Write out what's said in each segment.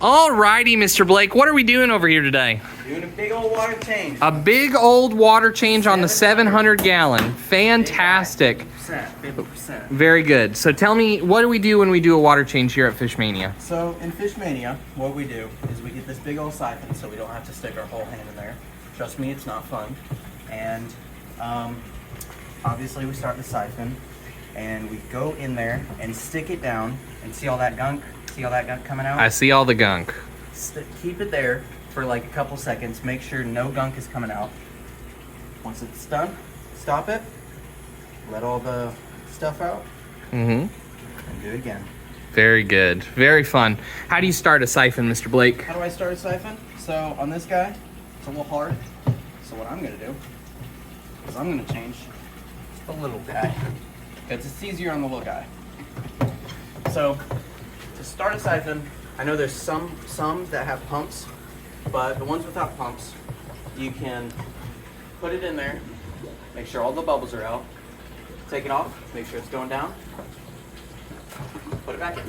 Alrighty, Mr. Blake, what are we doing over here today? Doing a big old water change. A big old water change on the 700 gallon. Fantastic. 50%. Very good. So tell me, what do we do when we do a water change here at Fishmania? So in Fishmania, what we do is we get this big old siphon so we don't have to stick our whole hand in there. Trust me, it's not fun. And obviously we start the siphon and we go in there and stick it down and see all that gunk? See all that gunk coming out? I see all the gunk. Keep it there for like a couple seconds. Make sure no gunk is coming out. Once it's done, stop it. Let all the stuff out. And do it again. Very good. Very fun. How do you start a siphon, Mr. Blake? How do I start a siphon? So on this guy, it's a little hard. So what I'm gonna do is I'm gonna change the little guy because it's easier on the little guy. So to start a siphon, I know there's some that have pumps, but the ones without pumps, you can put it in there, make sure all the bubbles are out, take it off, make sure it's going down, put it back in.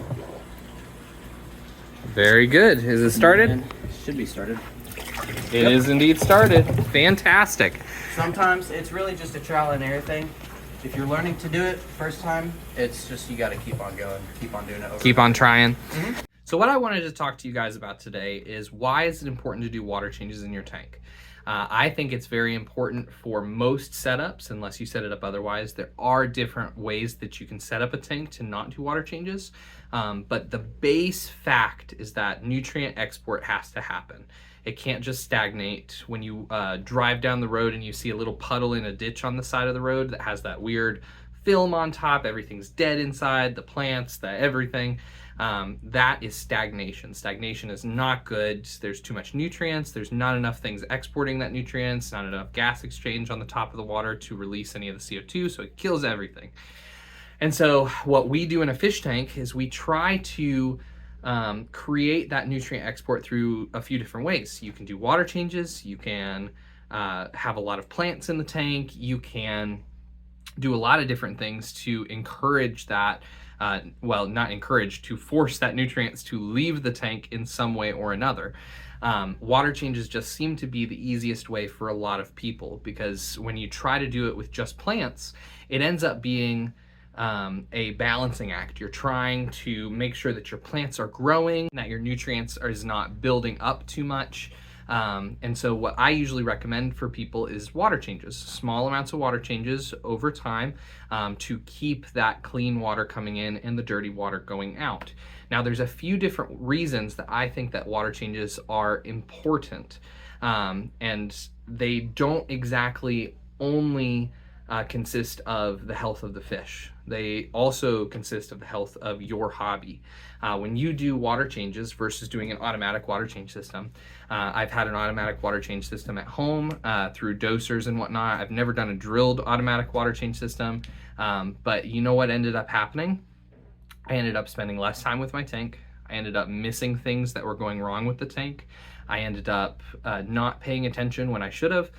Very good. Is it started? And it should be started. It is indeed started. Fantastic. Sometimes it's really just a trial and error thing. If you're learning to do it first time, it's just you got to keep on going, keep on doing it over. Keep on trying. So what I wanted to talk to you guys about today is why is it important to do water changes in your tank? I think it's very important for most setups, unless you set it up otherwise. There are different ways that you can set up a tank to not do water changes, but the base fact is that nutrient export has to happen. It can't just stagnate. When you drive down the road and you see a little puddle in a ditch on the side of the road that has that weird film on top, everything's dead inside, the plants, the everything, that is stagnation. Stagnation is not good. There's too much nutrients. There's not enough things exporting that nutrients, not enough gas exchange on the top of the water to release any of the CO2, so it kills everything. And so what we do in a fish tank is we try to create that nutrient export through a few different ways. You can do water changes, you can have a lot of plants in the tank, you can do a lot of different things to encourage that, well, not encourage, to force that nutrients to leave the tank in some way or another. Water changes just seem to be the easiest way for a lot of people, because when you try to do it with just plants, it ends up being a balancing act. You're trying to make sure that your plants are growing, that your nutrients is not building up too much. And so what I usually recommend for people is water changes, small amounts of water changes over time, to keep that clean water coming in and the dirty water going out. Now, there's a few different reasons that I think that water changes are important. And they don't exactly only consist of the health of the fish. They also consist of the health of your hobby. When you do water changes versus doing an automatic water change system, I've had an automatic water change system at home through dosers and whatnot. I've never done a drilled automatic water change system, but you know what ended up happening? I ended up spending less time with my tank. I ended up missing things that were going wrong with the tank. I ended up not paying attention when I should have,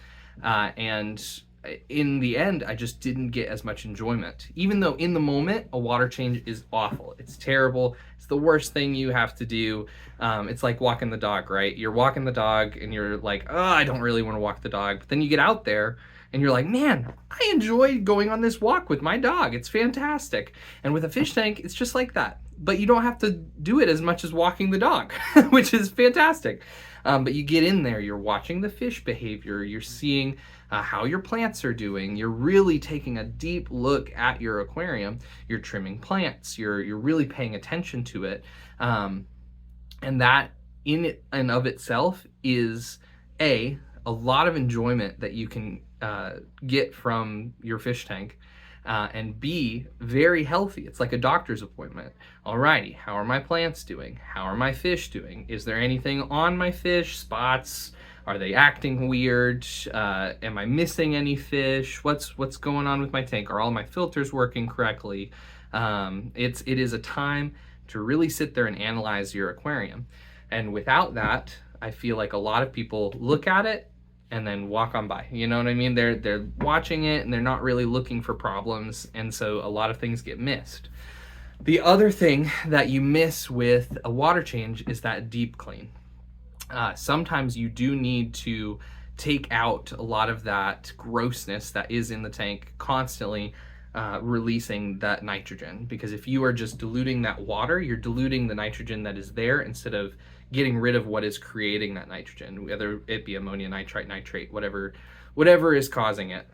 and in the end, I just didn't get as much enjoyment. Even though in the moment, a water change is awful. It's terrible. It's the worst thing you have to do. It's like walking the dog, right? You're walking the dog and you're like, oh, I don't really want to walk the dog. But then you get out there and you're like, man, I enjoy going on this walk with my dog. It's fantastic. And with a fish tank, it's just like that. But you don't have to do it as much as walking the dog, which is fantastic. But you get in there, you're watching the fish behavior, you're seeing how your plants are doing, you're really taking a deep look at your aquarium, you're trimming plants, you're really paying attention to it. And that in and of itself is a lot of enjoyment that you can get from your fish tank. And B, very healthy. It's like a doctor's appointment. Alrighty, how are my plants doing? How are my fish doing? Is there anything on my fish? Spots? Are they acting weird? Am I missing any fish? What's going on with my tank? Are all my filters working correctly? It is a time to really sit there and analyze your aquarium. And without that, I feel like a lot of people look at it and then walk on by. You know what I mean? They're watching it and they're not really looking for problems, and so a lot of things get missed. The other thing that you miss with a water change is that deep clean. Sometimes you do need to take out a lot of that grossness that is in the tank, constantly releasing that nitrogen. Because if you are just diluting that water, you're diluting the nitrogen that is there instead of getting rid of what is creating that nitrogen, whether it be ammonia, nitrite, nitrate, whatever is causing it.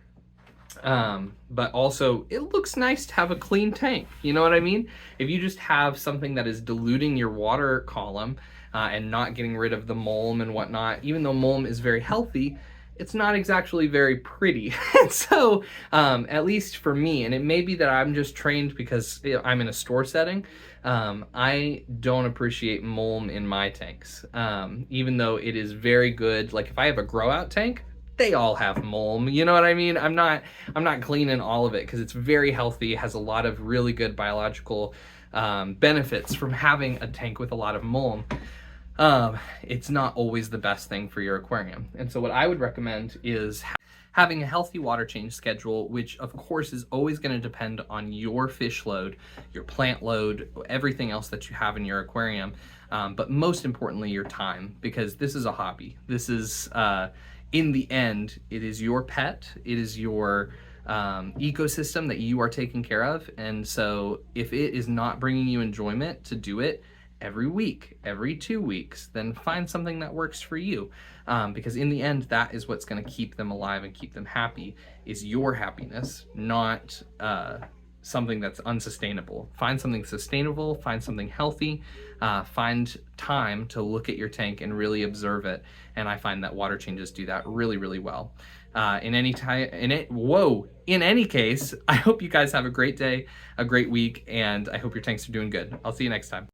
But also it looks nice to have a clean tank. You know what I mean? If you just have something that is diluting your water column and not getting rid of the mulm and whatnot, even though mulm is very healthy, it's not exactly very pretty. So at least for me, and it may be that I'm just trained because I'm in a store setting, I don't appreciate mulm in my tanks. Even though it is very good, like if I have a grow out tank, they all have mulm, you know what I mean? I'm not cleaning all of it because it's very healthy. It has a lot of really good biological benefits from having a tank with a lot of mulm. It's not always the best thing for your aquarium. And so what I would recommend is having a healthy water change schedule, which of course is always going to depend on your fish load, your plant load, everything else that you have in your aquarium. But most importantly, your time, because this is a hobby. This is, in the end, it is your pet. It is your ecosystem that you are taking care of. And so if it is not bringing you enjoyment to do it every week, every 2 weeks, then find something that works for you. Because in the end, that is what's going to keep them alive and keep them happy, is your happiness, not something that's unsustainable. Find something sustainable, find something healthy, find time to look at your tank and really observe it. And I find that water changes do that really, really well. In any case, I hope you guys have a great day, a great week, and I hope your tanks are doing good. I'll see you next time.